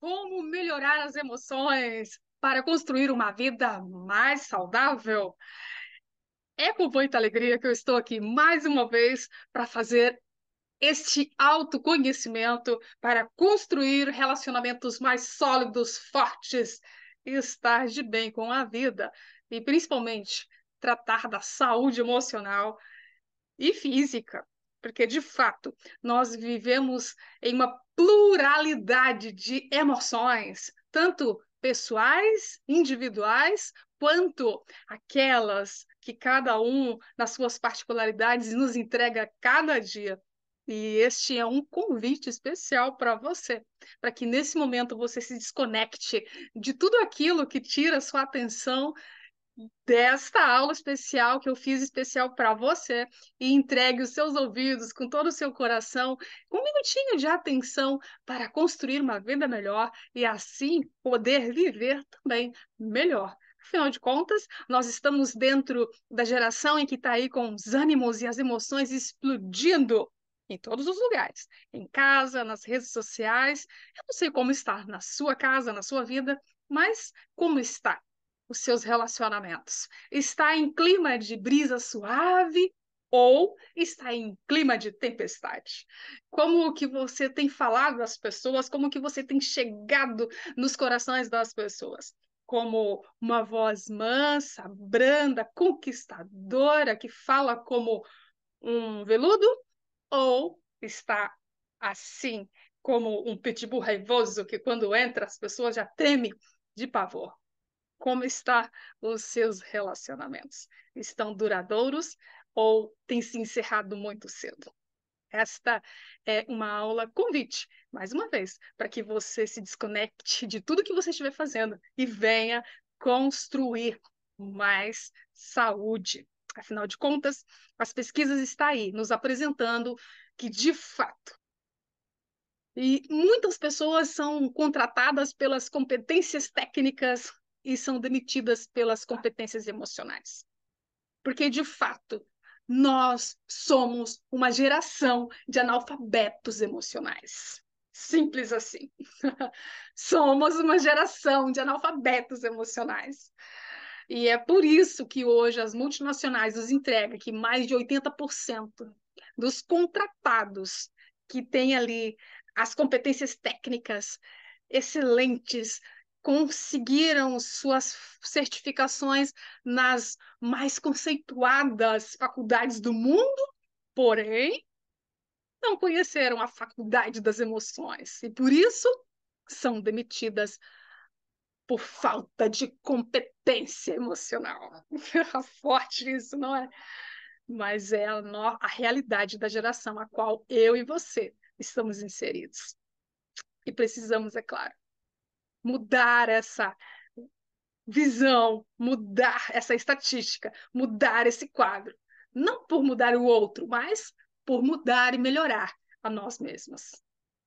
como melhorar as emoções para construir uma vida mais saudável. É com muita alegria que eu estou aqui mais uma vez para fazer este autoconhecimento, para construir relacionamentos mais sólidos, fortes e estar de bem com a vida. E principalmente tratar da saúde emocional e física, porque de fato nós vivemos em uma pluralidade de emoções, tanto pessoais, individuais, quanto aquelas que cada um, nas suas particularidades, nos entrega cada dia. E este é um convite especial para você, para que nesse momento você se desconecte de tudo aquilo que tira sua atenção desta aula especial que eu fiz especial para você e entregue os seus ouvidos com todo o seu coração, com um minutinho de atenção para construir uma vida melhor e assim poder viver também melhor. Afinal de contas, nós estamos dentro da geração em que está aí com os ânimos e as emoções explodindo em todos os lugares, em casa, nas redes sociais. Eu não sei como está na sua casa, na sua vida, mas como está os seus relacionamentos? Está em clima de brisa suave ou está em clima de tempestade? Como que você tem falado às pessoas? Como que você tem chegado nos corações das pessoas? Como uma voz mansa, branda, conquistadora, que fala como um veludo? Ou está assim, como um pitbull raivoso, que quando entra as pessoas já tremem de pavor? Como estão os seus relacionamentos? Estão duradouros ou têm se encerrado muito cedo? Esta é uma aula convite, mais uma vez, para que você se desconecte de tudo que você estiver fazendo e venha construir mais saúde. Afinal de contas, as pesquisas estão aí nos apresentando que, de fato, e muitas pessoas são contratadas pelas competências técnicas e são demitidas pelas competências emocionais. Porque, de fato, nós somos uma geração de analfabetos emocionais. Simples assim. Somos uma geração de analfabetos emocionais. E é por isso que hoje as multinacionais nos entregam que mais de 80% dos contratados que têm ali as competências técnicas excelentes conseguiram suas certificações nas mais conceituadas faculdades do mundo, porém não conheceram a faculdade das emoções e por isso são demitidas por falta de competência emocional. Forte isso, não é? Mas é a realidade da geração a qual eu e você estamos inseridos. E precisamos, é claro, mudar essa visão, mudar essa estatística, mudar esse quadro. Não por mudar o outro, mas por mudar e melhorar a nós mesmos.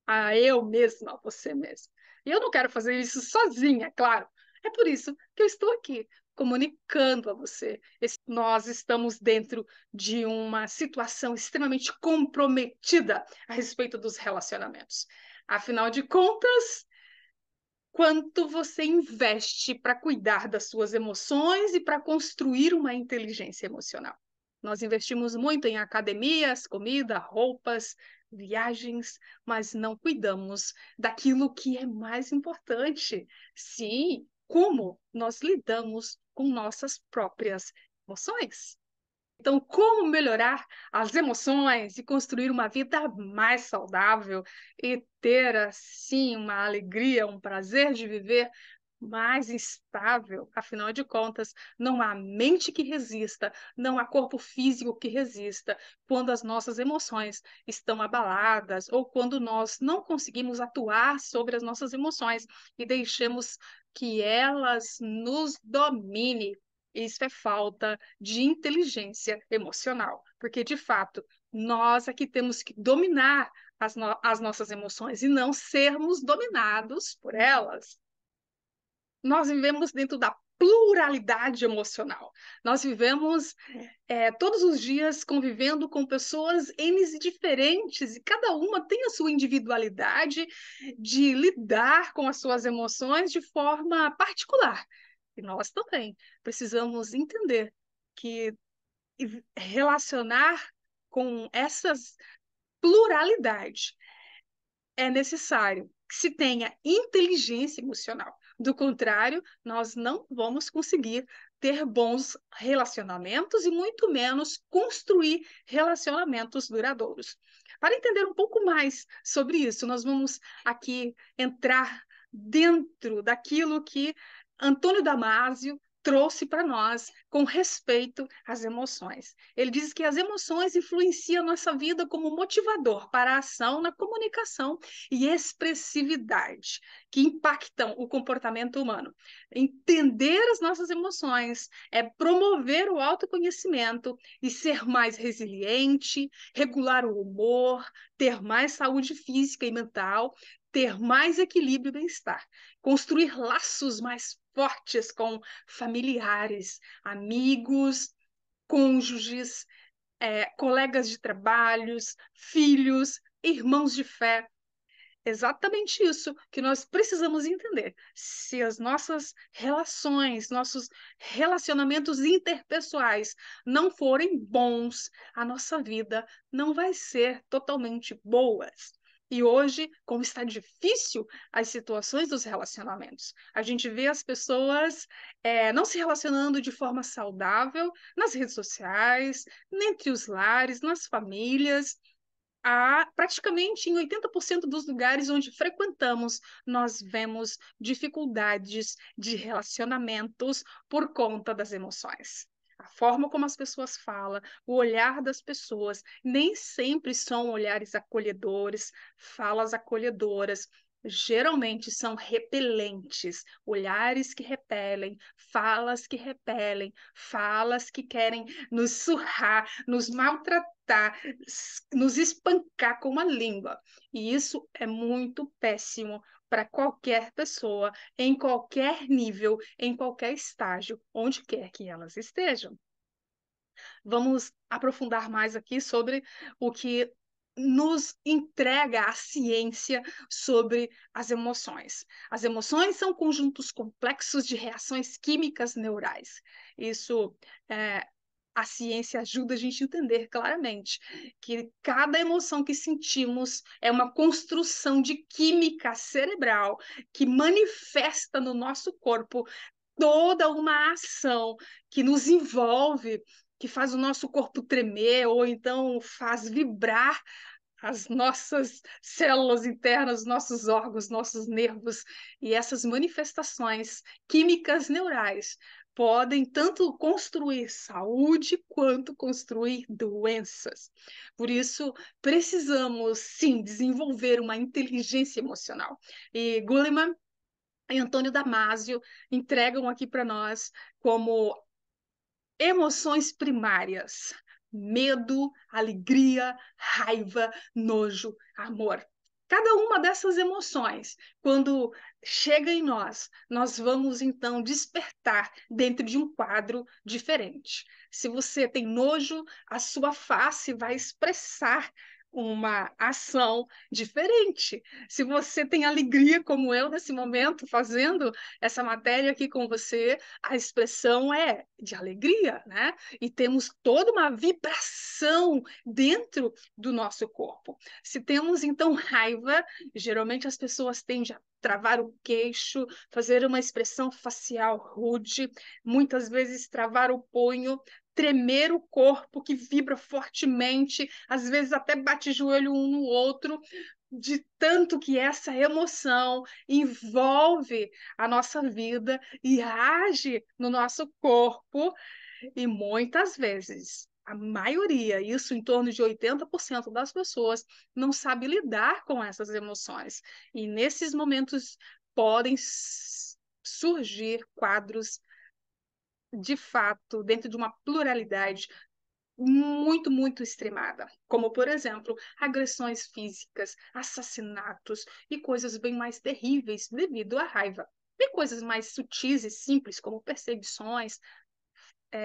A eu mesma, a você mesmo. E eu não quero fazer isso sozinha, é claro. É por isso que eu estou aqui, comunicando a você. Nós estamos dentro de uma situação extremamente comprometida a respeito dos relacionamentos. Afinal de contas, quanto você investe para cuidar das suas emoções e para construir uma inteligência emocional? Nós investimos muito em academias, comida, roupas, viagens, mas não cuidamos daquilo que é mais importante. Sim, como nós lidamos com nossas próprias emoções. Então, como melhorar as emoções e construir uma vida mais saudável e ter, assim, uma alegria, um prazer de viver mais estável? Afinal de contas, não há mente que resista, não há corpo físico que resista quando as nossas emoções estão abaladas ou quando nós não conseguimos atuar sobre as nossas emoções e deixamos que elas nos dominem. Isso é falta de inteligência emocional, porque, de fato, nós é que temos que dominar as nossas emoções e não sermos dominados por elas. Nós vivemos dentro da pluralidade emocional. Nós vivemos todos os dias convivendo com pessoas N diferentes e cada uma tem a sua individualidade de lidar com as suas emoções de forma particular. E nós também precisamos entender que relacionar com essas pluralidade é necessário que se tenha inteligência emocional. Do contrário, nós não vamos conseguir ter bons relacionamentos e muito menos construir relacionamentos duradouros. Para entender um pouco mais sobre isso, nós vamos aqui entrar dentro daquilo que Antônio Damasio trouxe para nós com respeito às emoções. Ele diz que as emoções influenciam a nossa vida como motivador para a ação na comunicação e expressividade, que impactam o comportamento humano. Entender as nossas emoções é promover o autoconhecimento e ser mais resiliente, regular o humor, ter mais saúde física e mental, ter mais equilíbrio e bem-estar, construir laços mais fortes com familiares, amigos, cônjuges, colegas de trabalhos, filhos, irmãos de fé. Exatamente isso que nós precisamos entender. Se as nossas relações, nossos relacionamentos interpessoais não forem bons, a nossa vida não vai ser totalmente boas. E hoje, como está difícil as situações dos relacionamentos, a gente vê as pessoas não se relacionando de forma saudável nas redes sociais, entre os lares, nas famílias praticamente em 80% dos lugares onde frequentamos, nós vemos dificuldades de relacionamentos por conta das emoções. A forma como as pessoas falam, o olhar das pessoas, nem sempre são olhares acolhedores, falas acolhedoras. Geralmente são repelentes, olhares que repelem, falas que querem nos surrar, nos maltratar, nos espancar com a língua. E isso é muito péssimo para qualquer pessoa, em qualquer nível, em qualquer estágio, onde quer que elas estejam. Vamos aprofundar mais aqui sobre o que nos entrega a ciência sobre as emoções. As emoções são conjuntos complexos de reações químicas neurais. Isso a ciência ajuda a gente a entender claramente que cada emoção que sentimos é uma construção de química cerebral que manifesta no nosso corpo toda uma ação que nos envolve, que faz o nosso corpo tremer ou então faz vibrar as nossas células internas, nossos órgãos, nossos nervos, e essas manifestações químicas neurais podem tanto construir saúde quanto construir doenças. Por isso, precisamos sim desenvolver uma inteligência emocional. E Goleman e Antônio Damasio entregam aqui para nós como emoções primárias: medo, alegria, raiva, nojo, amor. Cada uma dessas emoções, quando chega em nós, nós vamos então despertar dentro de um quadro diferente. Se você tem nojo, a sua face vai expressar uma ação diferente. Se você tem alegria, como eu nesse momento, fazendo essa matéria aqui com você, a expressão é de alegria, né? E temos toda uma vibração dentro do nosso corpo. Se temos, então, raiva, geralmente as pessoas tendem a travar o queixo, fazer uma expressão facial rude, muitas vezes travar o punho, tremer o corpo que vibra fortemente, às vezes até bate joelho um no outro, de tanto que essa emoção envolve a nossa vida e age no nosso corpo, e muitas vezes, a maioria, isso em torno de 80% das pessoas, não sabe lidar com essas emoções. E nesses momentos podem surgir quadros, de fato, dentro de uma pluralidade muito, muito extremada, como, por exemplo, agressões físicas, assassinatos e coisas bem mais terríveis devido à raiva. Tem coisas mais sutis e simples, como perseguições,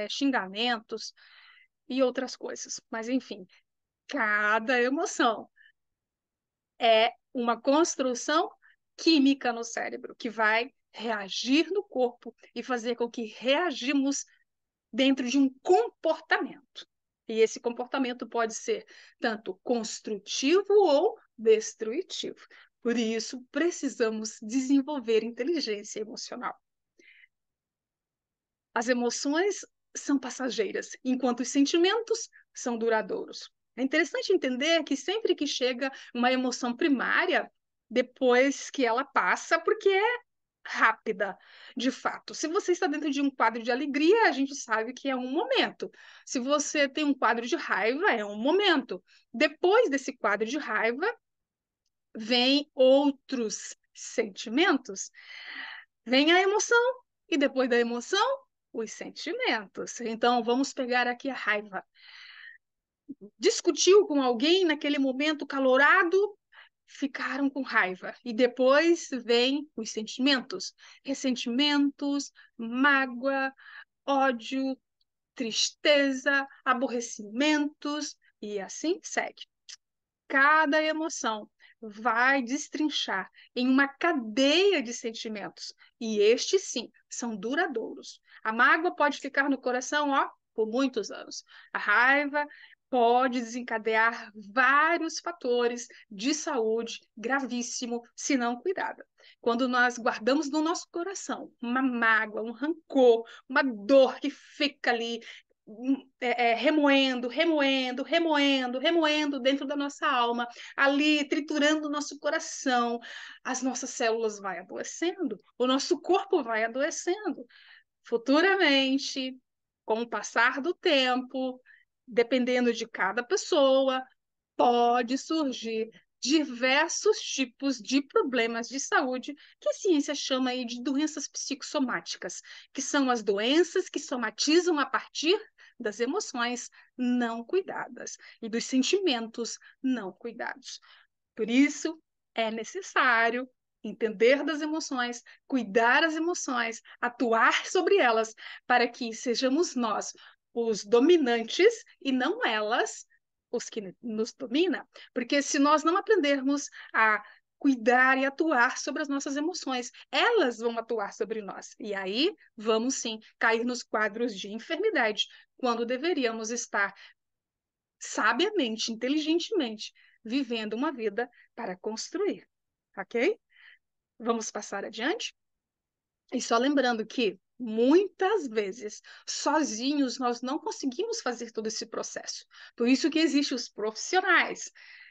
xingamentos e outras coisas. Mas, enfim, cada emoção é uma construção química no cérebro que vai reagir no corpo e fazer com que reagimos dentro de um comportamento. E esse comportamento pode ser tanto construtivo ou destrutivo. Por isso, precisamos desenvolver inteligência emocional. As emoções são passageiras, enquanto os sentimentos são duradouros. É interessante entender que sempre que chega uma emoção primária, depois que ela passa, porque é rápida, de fato. Se você está dentro de um quadro de alegria, a gente sabe que é um momento. Se você tem um quadro de raiva, é um momento. Depois desse quadro de raiva, vem outros sentimentos. Vem a emoção e depois da emoção, os sentimentos. Então, vamos pegar aqui a raiva. Discutiu com alguém naquele momento calorado, ficaram com raiva. E depois vem os sentimentos, ressentimentos, mágoa, ódio, tristeza, aborrecimentos, e assim segue. Cada emoção vai destrinchar em uma cadeia de sentimentos, e estes sim são duradouros. A mágoa pode ficar no coração, ó, por muitos anos. A raiva pode desencadear vários fatores de saúde gravíssimo se não cuidada. Quando nós guardamos no nosso coração uma mágoa, um rancor, uma dor que fica ali remoendo, remoendo, remoendo, remoendo dentro da nossa alma, ali triturando o nosso coração, as nossas células vão adoecendo, o nosso corpo vai adoecendo. Futuramente, com o passar do tempo, dependendo de cada pessoa, pode surgir diversos tipos de problemas de saúde que a ciência chama aí de doenças psicossomáticas, que são as doenças que somatizam a partir das emoções não cuidadas e dos sentimentos não cuidados. Por isso, é necessário entender das emoções, cuidar das emoções, atuar sobre elas, para que sejamos nós os dominantes e não elas os que nos dominam. Porque se nós não aprendermos a cuidar e atuar sobre as nossas emoções, elas vão atuar sobre nós. E aí vamos sim cair nos quadros de enfermidade, quando deveríamos estar sabiamente, inteligentemente, vivendo uma vida para construir, ok? Vamos passar adiante? E só lembrando que, muitas vezes, sozinhos, nós não conseguimos fazer todo esse processo. Por isso que existem os profissionais,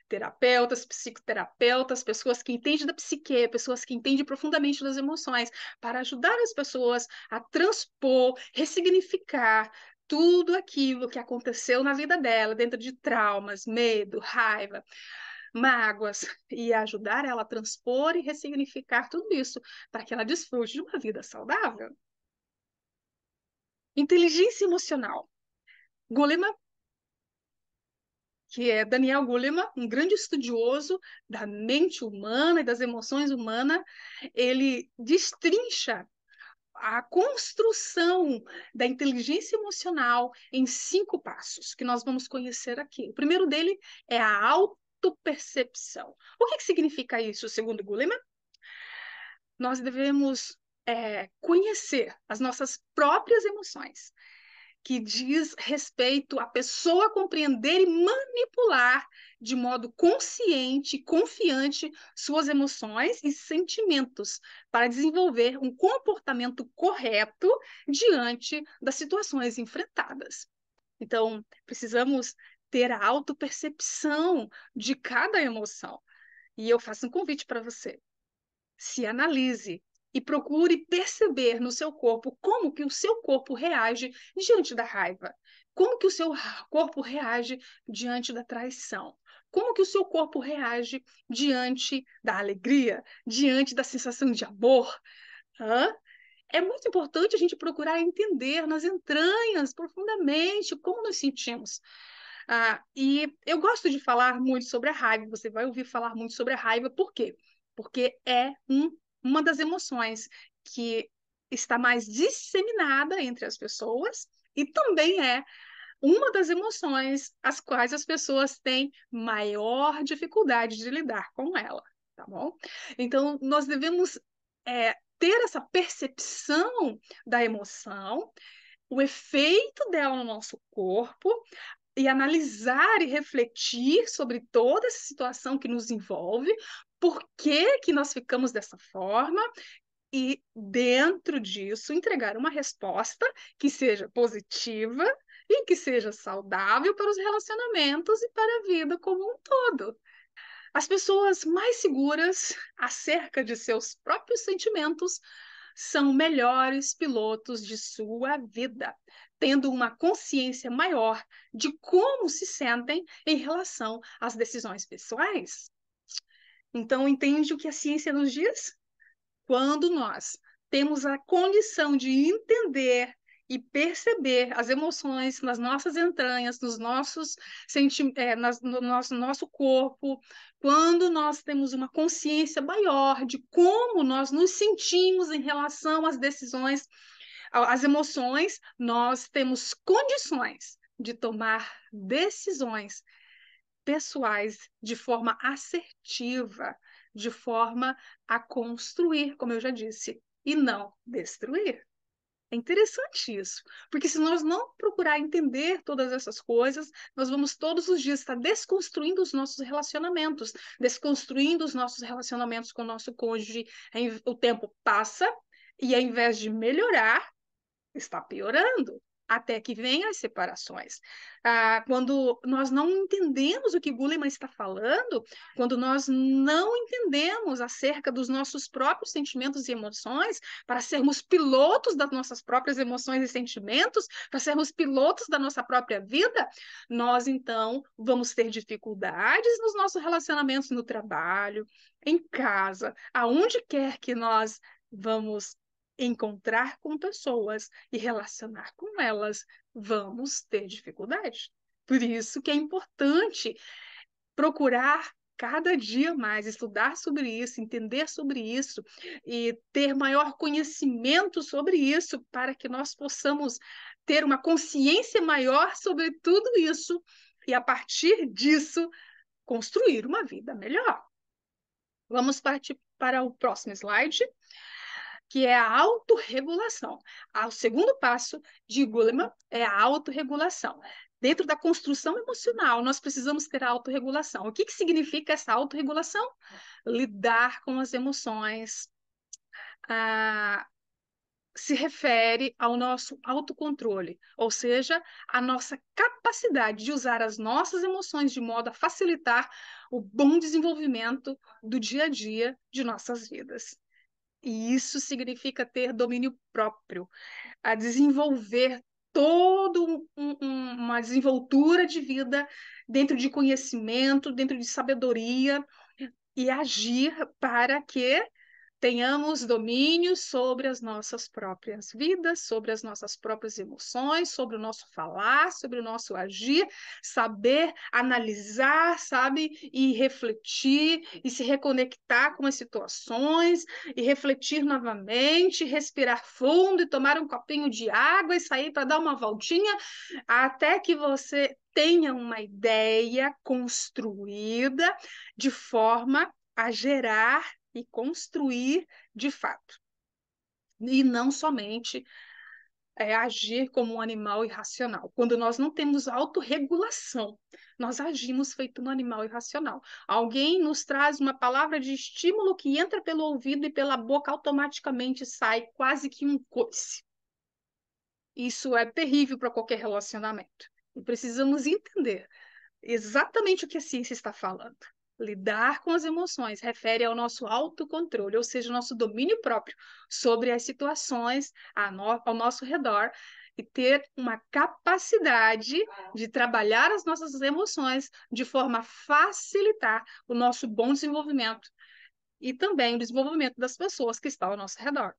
terapeutas, psicoterapeutas, pessoas que entendem da psique, pessoas que entendem profundamente das emoções, para ajudar as pessoas a transpor, ressignificar tudo aquilo que aconteceu na vida dela, dentro de traumas, medo, raiva, mágoas, e ajudar ela a transpor e ressignificar tudo isso para que ela desfrute de uma vida saudável. Inteligência emocional. Goleman, que é Daniel Goleman, um grande estudioso da mente humana e das emoções humanas, ele destrincha a construção da inteligência emocional em 5 passos, que nós vamos conhecer aqui. O primeiro dele é a autopercepção. O que significa isso, segundo Goleman? Nós devemos conhecer as nossas próprias emoções, que diz respeito à pessoa compreender e manipular de modo consciente e confiante suas emoções e sentimentos para desenvolver um comportamento correto diante das situações enfrentadas. Então, precisamos ter a autopercepção de cada emoção. E eu faço um convite para você. Se analise e procure perceber no seu corpo como que o seu corpo reage diante da raiva, como que o seu corpo reage diante da traição, como que o seu corpo reage diante da alegria, diante da sensação de amor. Hã? É muito importante a gente procurar entender nas entranhas, profundamente, como nos sentimos. E eu gosto de falar muito sobre a raiva, você vai ouvir falar muito sobre a raiva, por quê? Porque é uma das emoções que está mais disseminada entre as pessoas e também é uma das emoções as quais as pessoas têm maior dificuldade de lidar com ela, tá bom? Então, nós devemos ter essa percepção da emoção, o efeito dela no nosso corpo, e analisar e refletir sobre toda essa situação que nos envolve, por que que nós ficamos dessa forma, e dentro disso entregar uma resposta que seja positiva e que seja saudável para os relacionamentos e para a vida como um todo. As pessoas mais seguras acerca de seus próprios sentimentos são melhores pilotos de sua vida, tendo uma consciência maior de como se sentem em relação às decisões pessoais. Então, entende o que a ciência nos diz? Quando nós temos a condição de entender e perceber as emoções nas nossas entranhas, nos nossos no nosso corpo, quando nós temos uma consciência maior de como nós nos sentimos em relação às decisões, às emoções, nós temos condições de tomar decisões pessoais de forma assertiva, de forma a construir, como eu já disse, e não destruir. É interessante isso, porque se nós não procurar entender todas essas coisas, nós vamos todos os dias estar desconstruindo os nossos relacionamentos, desconstruindo os nossos relacionamentos com o nosso cônjuge. O tempo passa e, ao invés de melhorar, está piorando, até que venham as separações. Quando nós não entendemos o que Goleman está falando, quando nós não entendemos acerca dos nossos próprios sentimentos e emoções, para sermos pilotos das nossas próprias emoções e sentimentos, para sermos pilotos da nossa própria vida, nós então vamos ter dificuldades nos nossos relacionamentos no trabalho, em casa, aonde quer que nós vamos encontrar com pessoas e relacionar com elas, vamos ter dificuldade. Por isso que é importante procurar cada dia mais estudar sobre isso, entender sobre isso e ter maior conhecimento sobre isso para que nós possamos ter uma consciência maior sobre tudo isso e, a partir disso, construir uma vida melhor. Vamos partir para o próximo slide, que é a autorregulação. O segundo passo de Goleman é a autorregulação. Dentro da construção emocional, nós precisamos ter a autorregulação. O que significa essa autorregulação? Lidar com as emoções, se refere ao nosso autocontrole, ou seja, a nossa capacidade de usar as nossas emoções de modo a facilitar o bom desenvolvimento do dia a dia de nossas vidas. E isso significa ter domínio próprio, a desenvolver uma desenvoltura de vida dentro de conhecimento, dentro de sabedoria e agir para que tenhamos domínio sobre as nossas próprias vidas, sobre as nossas próprias emoções, sobre o nosso falar, sobre o nosso agir, saber analisar, sabe? E refletir, e se reconectar com as situações, e refletir novamente, respirar fundo e tomar um copinho de água e sair para dar uma voltinha, até que você tenha uma ideia construída de forma a gerar e construir de fato. E não somente agir como um animal irracional. Quando nós não temos autorregulação, nós agimos feito um animal irracional. Alguém nos traz uma palavra de estímulo que entra pelo ouvido e pela boca, automaticamente sai quase que um coice. Isso é terrível para qualquer relacionamento. E precisamos entender exatamente o que a ciência está falando. Lidar com as emoções refere ao nosso autocontrole, ou seja, o nosso domínio próprio sobre as situações ao nosso redor e ter uma capacidade de trabalhar as nossas emoções de forma a facilitar o nosso bom desenvolvimento e também o desenvolvimento das pessoas que estão ao nosso redor.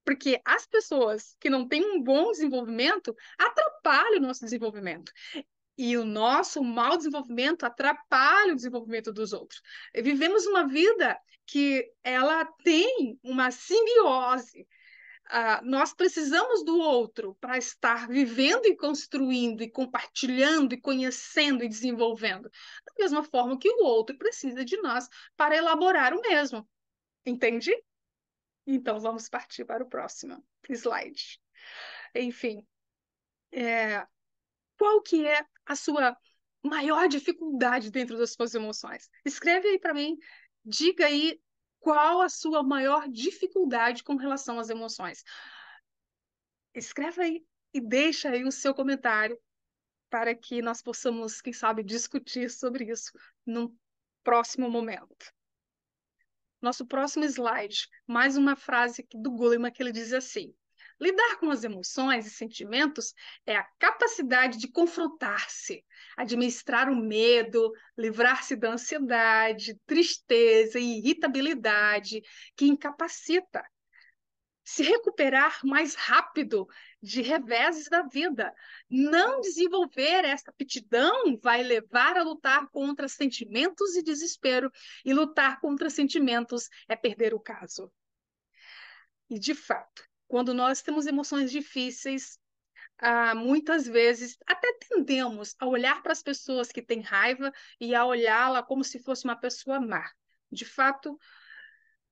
Porque as pessoas que não têm um bom desenvolvimento atrapalham o nosso desenvolvimento. E o nosso mau desenvolvimento atrapalha o desenvolvimento dos outros. Vivemos uma vida que ela tem uma simbiose Nós precisamos do outro para estar vivendo e construindo e compartilhando e conhecendo e desenvolvendo. Da mesma forma que o outro precisa de nós para elaborar o mesmo. Entende? Então, vamos partir para o próximo slide. Enfim, qual que é a sua maior dificuldade dentro das suas emoções? Escreve aí para mim, diga aí qual a sua maior dificuldade com relação às emoções. Escreve aí e deixa aí o seu comentário para que nós possamos, quem sabe, discutir sobre isso num próximo momento. Nosso próximo slide, mais uma frase do Goleman que ele diz assim: lidar com as emoções e sentimentos é a capacidade de confrontar-se, administrar o medo, livrar-se da ansiedade, tristeza e irritabilidade que incapacita, se recuperar mais rápido de reveses da vida. Não desenvolver essa aptidão vai levar a lutar contra sentimentos e desespero, e lutar contra sentimentos é perder o caso. E, de fato, quando nós temos emoções difíceis, muitas vezes até tendemos a olhar para as pessoas que têm raiva e a olhá-la como se fosse uma pessoa má. De fato,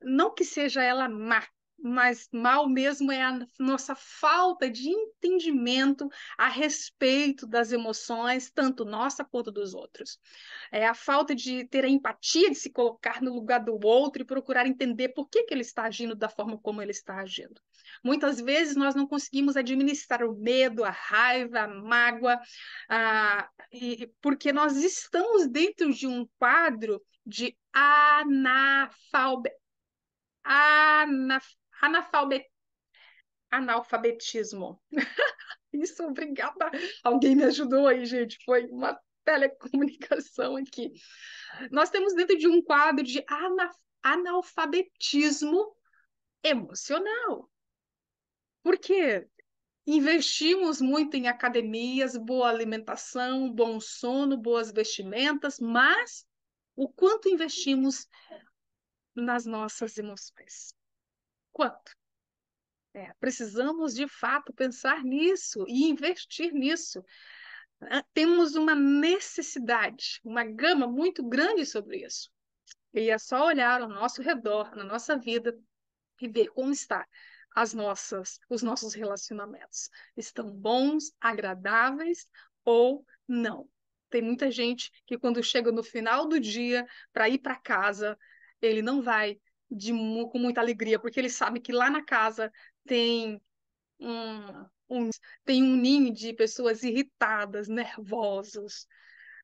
não que seja ela má, mas mal mesmo é a nossa falta de entendimento a respeito das emoções, tanto nossa quanto dos outros. É a falta de ter a empatia de se colocar no lugar do outro e procurar entender por que ele está agindo da forma como ele está agindo. Muitas vezes nós não conseguimos administrar o medo, a raiva, a mágoa, porque nós estamos dentro de um quadro de analfabe- analfabetismo. Isso, obrigada. Alguém me ajudou aí, gente. Foi uma telecomunicação aqui. Nós temos dentro de um quadro de analfabetismo emocional. Por quê? Investimos muito em academias, boa alimentação, bom sono, boas vestimentas, mas o quanto investimos nas nossas emoções? Quanto? Precisamos, de fato, pensar nisso e investir nisso. Temos uma necessidade, uma gama muito grande sobre isso. E é só olhar ao nosso redor, na nossa vida, e ver como está os nossos relacionamentos. Estão bons, agradáveis ou não? Tem muita gente que, quando chega no final do dia para ir para casa, ele não vai com muita alegria, porque ele sabe que lá na casa tem tem um ninho de pessoas irritadas, nervosas,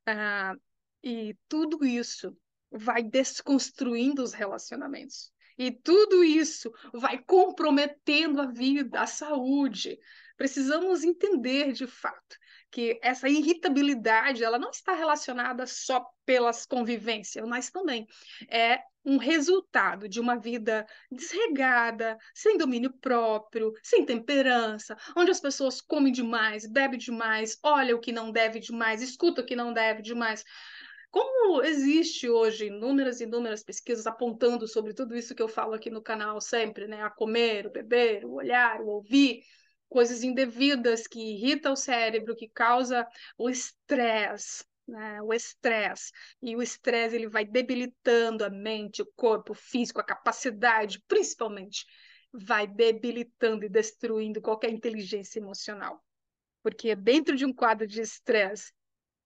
ah, e tudo isso vai desconstruindo os relacionamentos. E tudo isso vai comprometendo a vida, a saúde. Precisamos entender, de fato, que essa irritabilidade ela não está relacionada só pelas convivências, mas também é um resultado de uma vida desregada, sem domínio próprio, sem temperança, onde as pessoas comem demais, bebem demais, olham o que não deve demais, escutam o que não deve demais. Como existe hoje inúmeras e inúmeras pesquisas apontando sobre tudo isso que eu falo aqui no canal sempre, né? A comer, o beber, o olhar, o ouvir, coisas indevidas que irritam o cérebro, que causa o estresse, né? O estresse. E o estresse ele vai debilitando a mente, o corpo, o físico, a capacidade, principalmente, vai debilitando e destruindo qualquer inteligência emocional. Porque dentro de um quadro de estresse,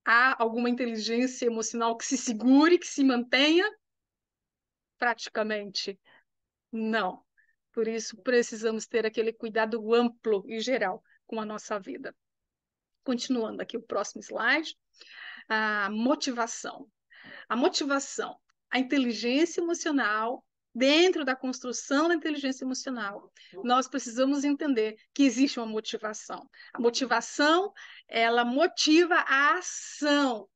há alguma inteligência emocional que se segure, que se mantenha? Praticamente não. Por isso, precisamos ter aquele cuidado amplo e geral com a nossa vida. Continuando aqui o próximo slide, a motivação. A motivação, a inteligência emocional, dentro da construção da inteligência emocional, nós precisamos entender que existe uma motivação. A motivação, ela motiva a ação.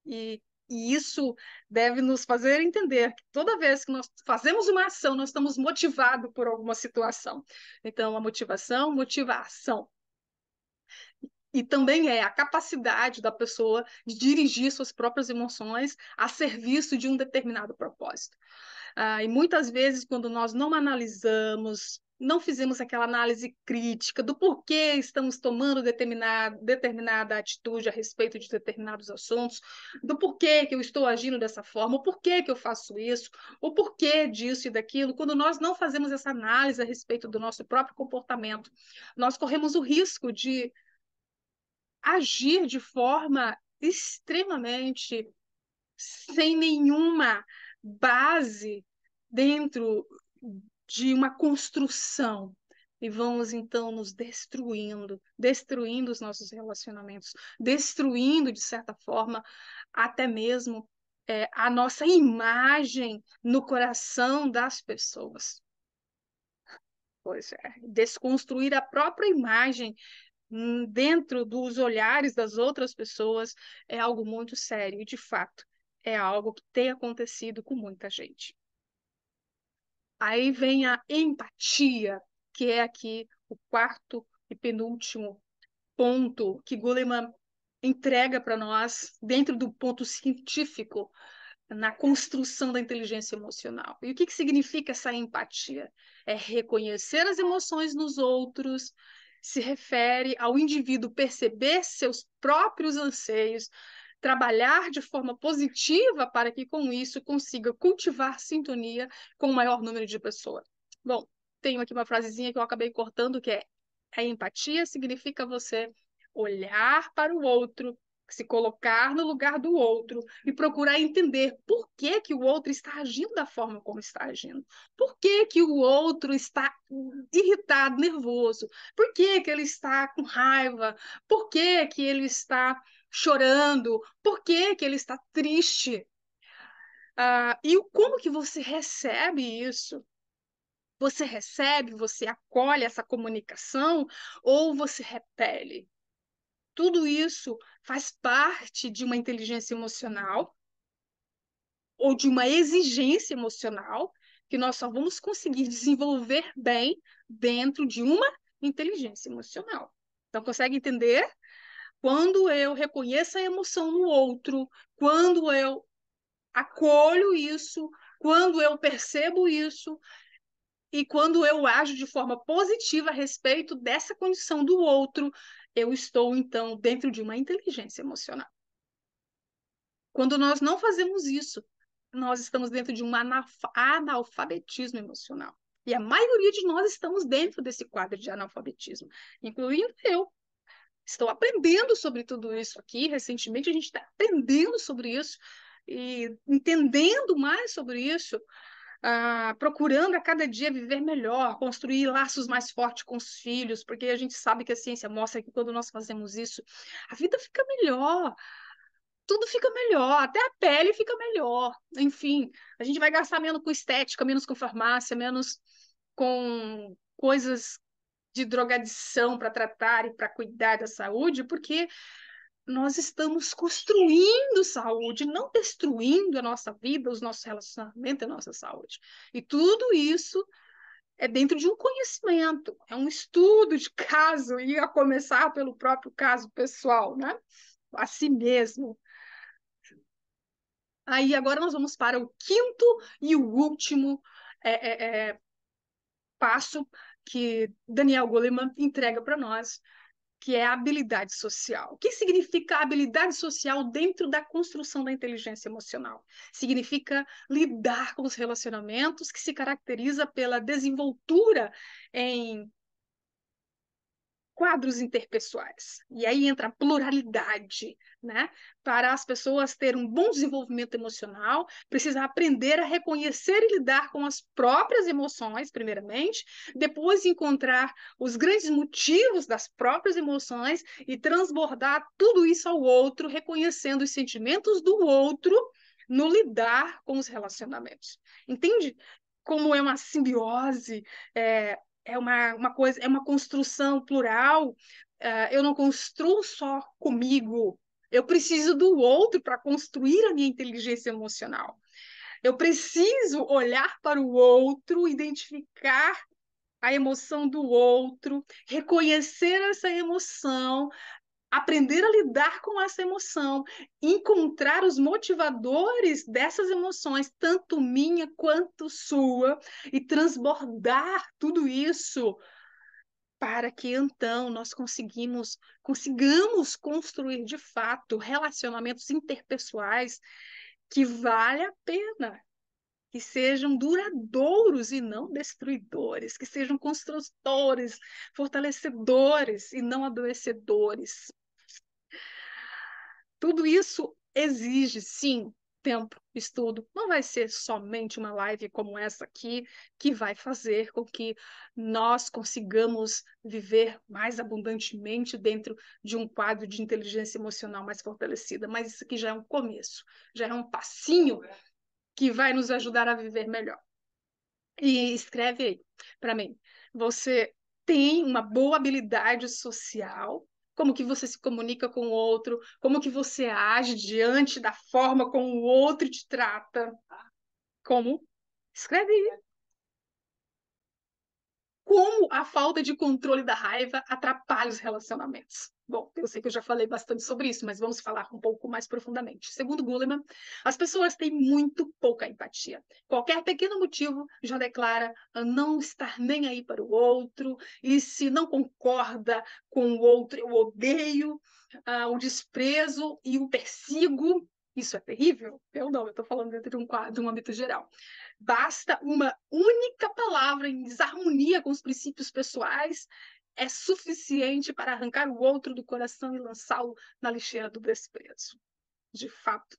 E isso deve nos fazer entender que toda vez que nós fazemos uma ação, nós estamos motivados por alguma situação. Então, a motivação motiva a ação. E também é a capacidade da pessoa de dirigir suas próprias emoções a serviço de um determinado propósito. E muitas vezes, quando nós não analisamos não fizemos aquela análise crítica do porquê estamos tomando determinada atitude a respeito de determinados assuntos, do porquê que eu estou agindo dessa forma, o porquê que eu faço isso, o porquê disso e daquilo. Quando nós não fazemos essa análise a respeito do nosso próprio comportamento, nós corremos o risco de agir de forma extremamente sem nenhuma base dentro de uma construção. E vamos então nos destruindo os nossos relacionamentos, destruindo, de certa forma, até mesmo a nossa imagem no coração das pessoas. Pois é, desconstruir a própria imagem dentro dos olhares das outras pessoas é algo muito sério e, de fato, é algo que tem acontecido com muita gente. Aí vem a empatia, que é aqui o quarto e penúltimo ponto que Goleman entrega para nós dentro do ponto científico na construção da inteligência emocional. E o que significa essa empatia? É reconhecer as emoções nos outros, se refere ao indivíduo perceber seus próprios anseios, trabalhar de forma positiva para que com isso consiga cultivar sintonia com o maior número de pessoas. Bom, tenho aqui uma frasezinha que eu acabei cortando, que é: a empatia significa você olhar para o outro, se colocar no lugar do outro e procurar entender por que que o outro está agindo da forma como está agindo. Por que que o outro está irritado, nervoso? Por que que ele está com raiva? Por que que ele está chorando? Por que que ele está triste? E como que você recebe isso? Você recebe, você acolhe essa comunicação ou você repele? Tudo isso faz parte de uma inteligência emocional ou de uma exigência emocional que nós só vamos conseguir desenvolver bem dentro de uma inteligência emocional. Então, consegue entender? Quando eu reconheço a emoção no outro, quando eu acolho isso, quando eu percebo isso e quando eu ajo de forma positiva a respeito dessa condição do outro, eu estou, então, dentro de uma inteligência emocional. Quando nós não fazemos isso, nós estamos dentro de um analfabetismo emocional. E a maioria de nós estamos dentro desse quadro de analfabetismo, incluindo eu. Estou aprendendo sobre tudo isso aqui. Recentemente, a gente está aprendendo sobre isso e entendendo mais sobre isso, procurando a cada dia viver melhor, construir laços mais fortes com os filhos, porque a gente sabe que a ciência mostra que quando nós fazemos isso, a vida fica melhor, tudo fica melhor, até a pele fica melhor. Enfim, a gente vai gastar menos com estética, menos com farmácia, menos com coisas de drogadição para tratar e para cuidar da saúde, porque nós estamos construindo saúde, não destruindo a nossa vida, os nossos relacionamentos, a nossa saúde. E tudo isso é dentro de um conhecimento, é um estudo de caso, e a começar pelo próprio caso pessoal, né? A si mesmo. Aí agora nós vamos para o quinto e o último passo que Daniel Goleman entrega para nós, que é a habilidade social. O que significa habilidade social dentro da construção da inteligência emocional? Significa lidar com os relacionamentos, que se caracteriza pela desenvoltura em quadros interpessoais. E aí entra a pluralidade, né? Para as pessoas terem um bom desenvolvimento emocional, precisa aprender a reconhecer e lidar com as próprias emoções, primeiramente, depois encontrar os grandes motivos das próprias emoções e transbordar tudo isso ao outro, reconhecendo os sentimentos do outro no lidar com os relacionamentos. Entende como é uma simbiose, uma coisa, é uma construção plural. Eu não construo só comigo, eu preciso do outro para construir a minha inteligência emocional. Eu preciso olhar para o outro, identificar a emoção do outro, reconhecer essa emoção, aprender a lidar com essa emoção, encontrar os motivadores dessas emoções, tanto minha quanto sua, e transbordar tudo isso para que então nós consigamos construir de fato relacionamentos interpessoais que vale a pena, que sejam duradouros e não destruidores, que sejam construtores, fortalecedores e não adoecedores. Tudo isso exige, sim, tempo, estudo. Não vai ser somente uma live como essa aqui que vai fazer com que nós consigamos viver mais abundantemente dentro de um quadro de inteligência emocional mais fortalecida. Mas isso aqui já é um começo, já é um passinho que vai nos ajudar a viver melhor. E escreve aí para mim. Você tem uma boa habilidade social? Como que você se comunica com o outro? Como que você age diante da forma como o outro te trata? Como? Escreve aí. Como a falta de controle da raiva atrapalha os relacionamentos? Bom, eu sei que eu já falei bastante sobre isso, mas vamos falar um pouco mais profundamente. Segundo Goleman, as pessoas têm muito pouca empatia. Qualquer pequeno motivo já declara não estar nem aí para o outro, e se não concorda com o outro, eu odeio, o desprezo e o persigo. Isso é terrível? Eu não, eu estou falando dentro de um âmbito geral. Basta uma única palavra em desarmonia com os princípios pessoais, é suficiente para arrancar o outro do coração e lançá-lo na lixeira do desprezo. De fato,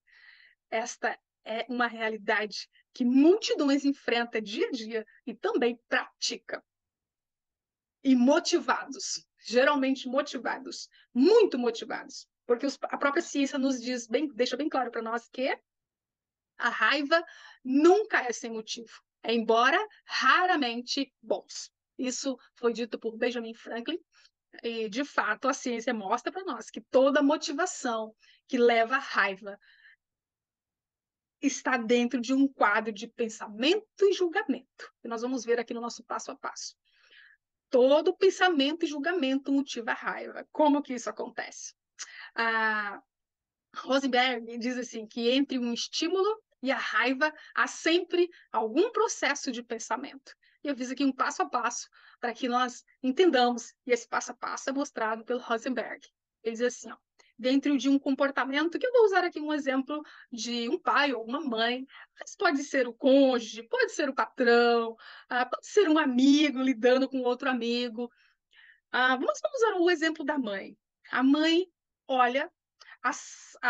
esta é uma realidade que multidões enfrentam dia a dia e também pratica. E motivados, geralmente motivados, muito motivados, porque a própria ciência nos diz bem, deixa bem claro para nós que a raiva nunca é sem motivo, embora raramente bons. Isso foi dito por Benjamin Franklin, e de fato a ciência mostra para nós que toda motivação que leva à raiva está dentro de um quadro de pensamento e julgamento. E nós vamos ver aqui no nosso passo a passo. Todo pensamento e julgamento motiva a raiva. Como que isso acontece? A Rosenberg diz assim que entre um estímulo e a raiva há sempre algum processo de pensamento. E eu fiz aqui um passo a passo para que nós entendamos, e esse passo a passo é mostrado pelo Rosenberg. Ele diz assim, ó, dentro de um comportamento, que eu vou usar aqui um exemplo de um pai ou uma mãe, mas pode ser o cônjuge, pode ser o patrão, pode ser um amigo lidando com outro amigo. Vamos usar o exemplo da mãe. A mãe olha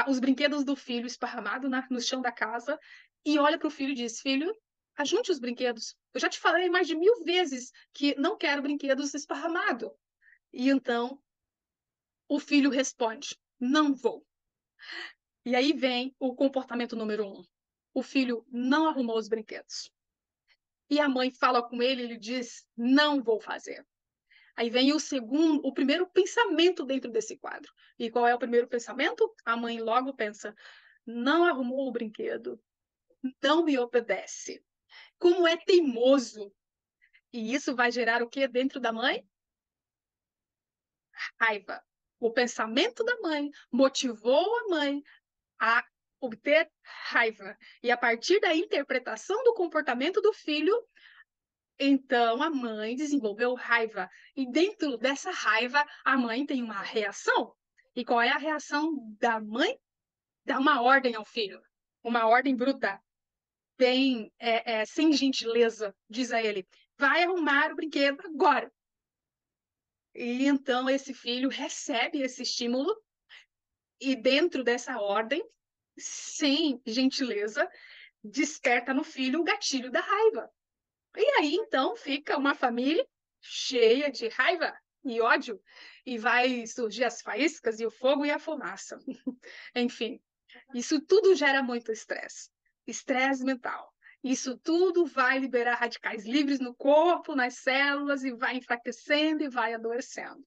os brinquedos do filho esparramados no chão da casa e olha para o filho e diz: Filho, ajunte os brinquedos. Eu já te falei mais de 1000 vezes que não quero brinquedos esparramados. E então o filho responde: Não vou. E aí vem o comportamento número 1. O filho não arrumou os brinquedos. E a mãe fala com ele, ele diz: Não vou fazer. Aí vem o primeiro pensamento dentro desse quadro. E qual é o primeiro pensamento? A mãe logo pensa: não arrumou o brinquedo, não me obedece. Como é teimoso. E isso vai gerar o que dentro da mãe? Raiva. O pensamento da mãe motivou a mãe a obter raiva. E a partir da interpretação do comportamento do filho, então a mãe desenvolveu raiva. E dentro dessa raiva, a mãe tem uma reação. E qual é a reação da mãe? Dá uma ordem ao filho. Uma ordem bruta. Bem, sem gentileza, diz a ele: vai arrumar o brinquedo agora. E então esse filho recebe esse estímulo e dentro dessa ordem, sem gentileza, desperta no filho o gatilho da raiva. E aí, então, fica uma família cheia de raiva e ódio, e vai surgir as faíscas e o fogo e a fumaça. Enfim, isso tudo gera muito estresse, estresse mental. Isso tudo vai liberar radicais livres no corpo, nas células, e vai enfraquecendo e vai adoecendo.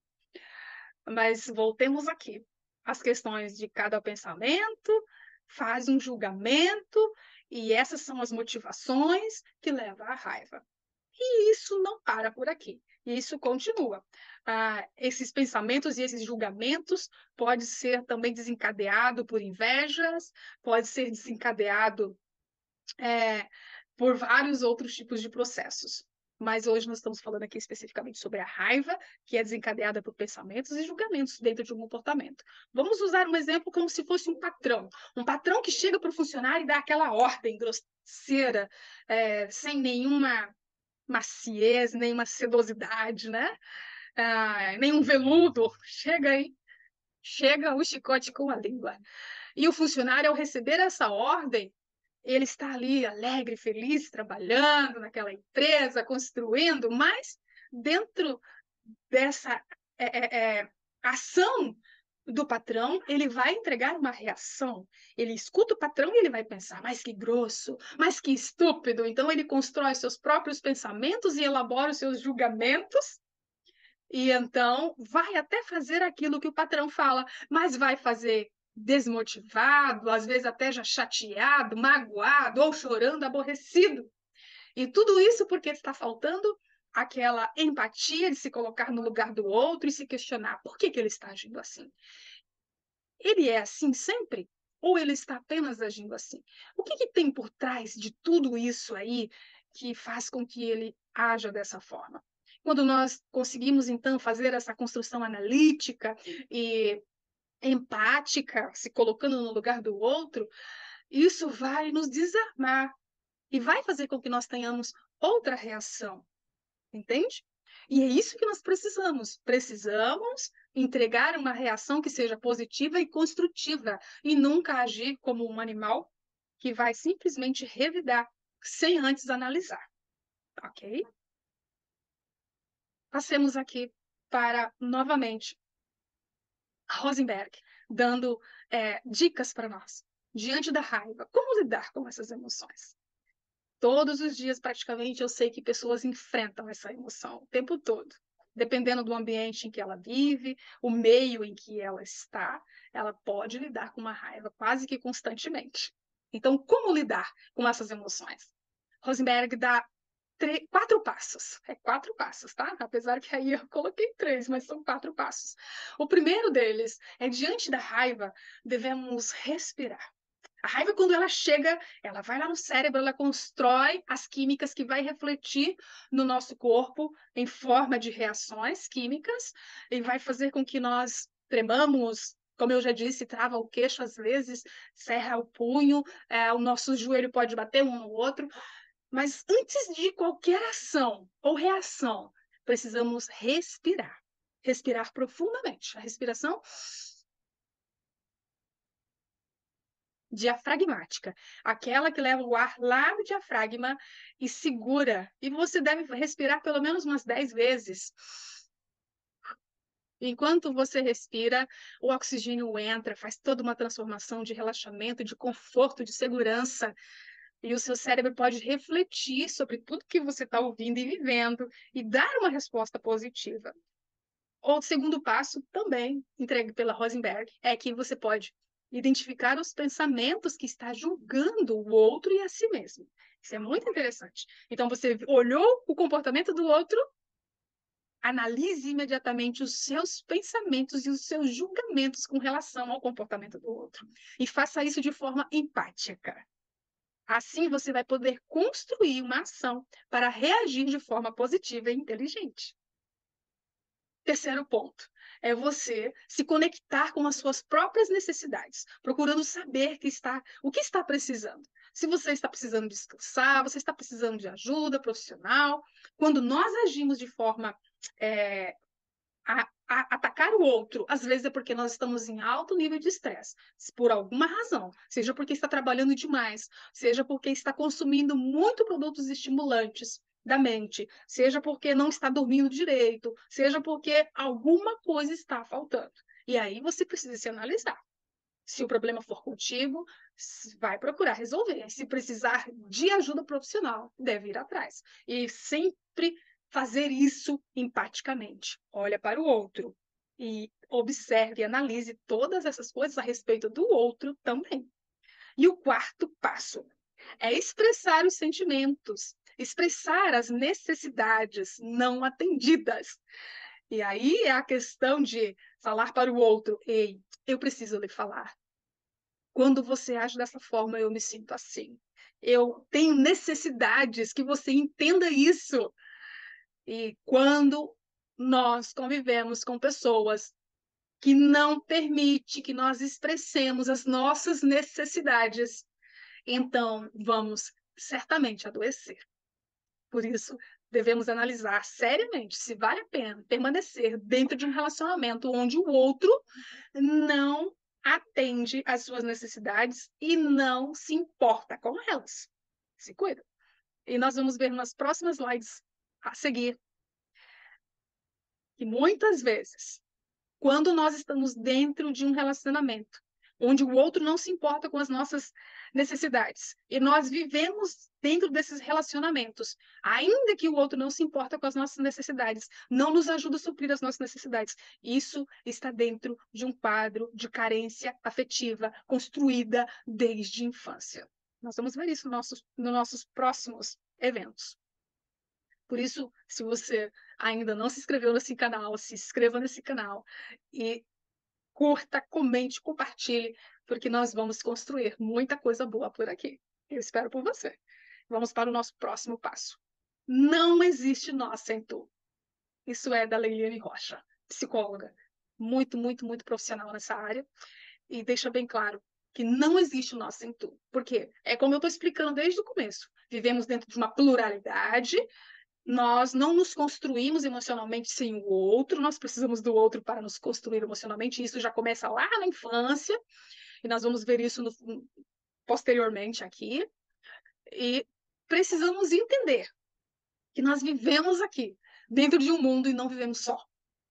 Mas voltemos aqui. As questões de cada pensamento, faz um julgamento, e essas são as motivações que levam à raiva. E isso não para por aqui. E isso continua. Esses pensamentos e esses julgamentos pode ser também desencadeado por invejas, pode ser desencadeado por vários outros tipos de processos. Mas hoje nós estamos falando aqui especificamente sobre a raiva, que é desencadeada por pensamentos e julgamentos dentro de um comportamento. Vamos usar um exemplo como se fosse um patrão. Um patrão que chega para o funcionário e dá aquela ordem grosseira, sem nenhuma maciez, nenhuma sedosidade, né? Nenhum veludo. Chega aí, chega o chicote com a língua. E o funcionário, ao receber essa ordem, ele está ali alegre, feliz, trabalhando naquela empresa, construindo, mas dentro dessa ação do patrão, ele vai entregar uma reação. Ele escuta o patrão e ele vai pensar, mas que grosso, mas que estúpido. Então ele constrói seus próprios pensamentos e elabora os seus julgamentos. E então vai até fazer aquilo que o patrão fala, mas vai fazer desmotivado, às vezes até já chateado, magoado ou chorando, aborrecido. E tudo isso porque está faltando aquela empatia de se colocar no lugar do outro e se questionar por que ele está agindo assim. Ele é assim sempre? Ou ele está apenas agindo assim? O que tem por trás de tudo isso aí que faz com que ele haja dessa forma? Quando nós conseguimos, então, fazer essa construção analítica e empática, se colocando no lugar do outro, isso vai nos desarmar e vai fazer com que nós tenhamos outra reação, entende? E é isso que nós precisamos. Precisamos entregar uma reação que seja positiva e construtiva e nunca agir como um animal que vai simplesmente revidar sem antes analisar, ok? Passemos aqui para, novamente, Rosenberg, dando dicas para nós. Diante da raiva, como lidar com essas emoções? Todos os dias, praticamente, eu sei que pessoas enfrentam essa emoção o tempo todo. Dependendo do ambiente em que ela vive, o meio em que ela está, ela pode lidar com uma raiva quase que constantemente. Então, como lidar com essas emoções? Rosenberg dá 4 passos. É 4 passos, tá? Apesar que aí eu coloquei 3, mas são 4 passos. O primeiro deles é, diante da raiva, devemos respirar. A raiva, quando ela chega, ela vai lá no cérebro, ela constrói as químicas que vai refletir no nosso corpo em forma de reações químicas e vai fazer com que nós tremamos, como eu já disse, trava o queixo às vezes, cerra o punho, o nosso joelho pode bater um no outro. Mas antes de qualquer ação ou reação, precisamos respirar. Respirar profundamente. A respiração diafragmática, aquela que leva o ar lá no diafragma e segura. E você deve respirar pelo menos umas 10 vezes. Enquanto você respira, o oxigênio entra, faz toda uma transformação de relaxamento, de conforto, de segurança. E o seu cérebro pode refletir sobre tudo que você está ouvindo e vivendo e dar uma resposta positiva. O segundo passo, também entregue pela Rosenberg, é que você pode identificar os pensamentos que está julgando o outro e a si mesmo. Isso é muito interessante. Então, você olhou o comportamento do outro, analise imediatamente os seus pensamentos e os seus julgamentos com relação ao comportamento do outro. E faça isso de forma empática. Assim, você vai poder construir uma ação para reagir de forma positiva e inteligente. Terceiro ponto é você se conectar com as suas próprias necessidades, procurando saber o que está precisando. Se você está precisando descansar, você está precisando de ajuda profissional. Quando nós agimos de forma a atacar o outro, às vezes é porque nós estamos em alto nível de estresse, por alguma razão, seja porque está trabalhando demais, seja porque está consumindo muito produtos estimulantes da mente, seja porque não está dormindo direito, seja porque alguma coisa está faltando. E aí você precisa se analisar. Se o problema for contigo, vai procurar resolver. Se precisar de ajuda profissional, deve ir atrás. E sempre fazer isso empaticamente. Olha para o outro e observe e analise todas essas coisas a respeito do outro também. E o quarto passo é expressar os sentimentos. expressar as necessidades não atendidas. E aí é a questão de falar para o outro: ei, eu preciso lhe falar. Quando você age dessa forma, eu me sinto assim. Eu tenho necessidades que você entenda isso. E quando nós convivemos com pessoas que não permite que nós expressemos as nossas necessidades, então vamos certamente adoecer. Por isso, devemos analisar seriamente se vale a pena permanecer dentro de um relacionamento onde o outro não atende às suas necessidades e não se importa com elas. Se cuida. E nós vamos ver nas próximas slides a seguir que muitas vezes, quando nós estamos dentro de um relacionamento onde o outro não se importa com as nossas necessidades e nós vivemos dentro desses relacionamentos, ainda que o outro não se importa com as nossas necessidades, não nos ajuda a suprir as nossas necessidades, isso está dentro de um quadro de carência afetiva construída desde a infância. Nós vamos ver isso nos nossos próximos eventos. Por isso, se você ainda não se inscreveu nesse canal, se inscreva nesse canal e curta, comente, compartilhe, porque nós vamos construir muita coisa boa por aqui. Eu espero por você. Vamos para o nosso próximo passo. Não existe nós sem tu. Isso é da Leiliane Rocha, psicóloga, muito, muito, muito profissional nessa área, e deixa bem claro que não existe nós sem tu. Por quê? É como eu estou explicando desde o começo. Vivemos dentro de uma pluralidade, nós não nos construímos emocionalmente sem o outro, nós precisamos do outro para nos construir emocionalmente, isso já começa lá na infância, e nós vamos ver isso posteriormente aqui, e precisamos entender que nós vivemos aqui, dentro de um mundo e não vivemos só.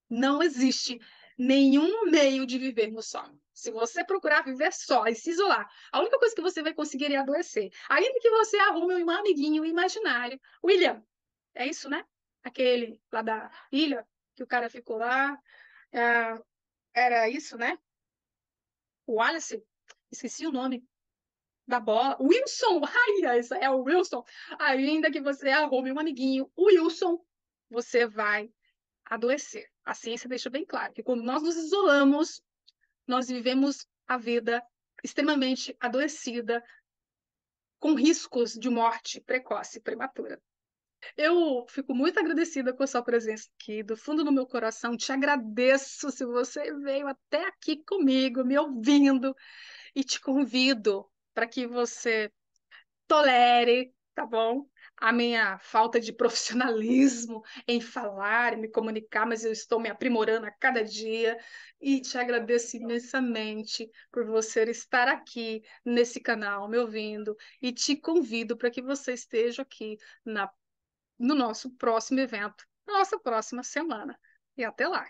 Não existe nenhum meio de vivermos só. Se você procurar viver só e se isolar, a única coisa que você vai conseguir é adoecer. Ainda que você arrume um amiguinho imaginário. William, é isso, né? Aquele lá da ilha, que o cara ficou lá. Era isso, né? O Wallace, esqueci o nome da bola. Wilson, ai, isso é o Wilson. Ainda que você arrume um amiguinho, o Wilson, você vai adoecer. A ciência deixa bem claro que quando nós nos isolamos, nós vivemos a vida extremamente adoecida, com riscos de morte precoce e prematura. Eu fico muito agradecida com a sua presença aqui, do fundo do meu coração. Te agradeço se você veio até aqui comigo, me ouvindo, e te convido para que você tolere, tá bom? A minha falta de profissionalismo em falar, em me comunicar, mas eu estou me aprimorando a cada dia e te agradeço imensamente por você estar aqui nesse canal, me ouvindo, e te convido para que você esteja aqui no nosso próximo evento, na nossa próxima semana. E até lá!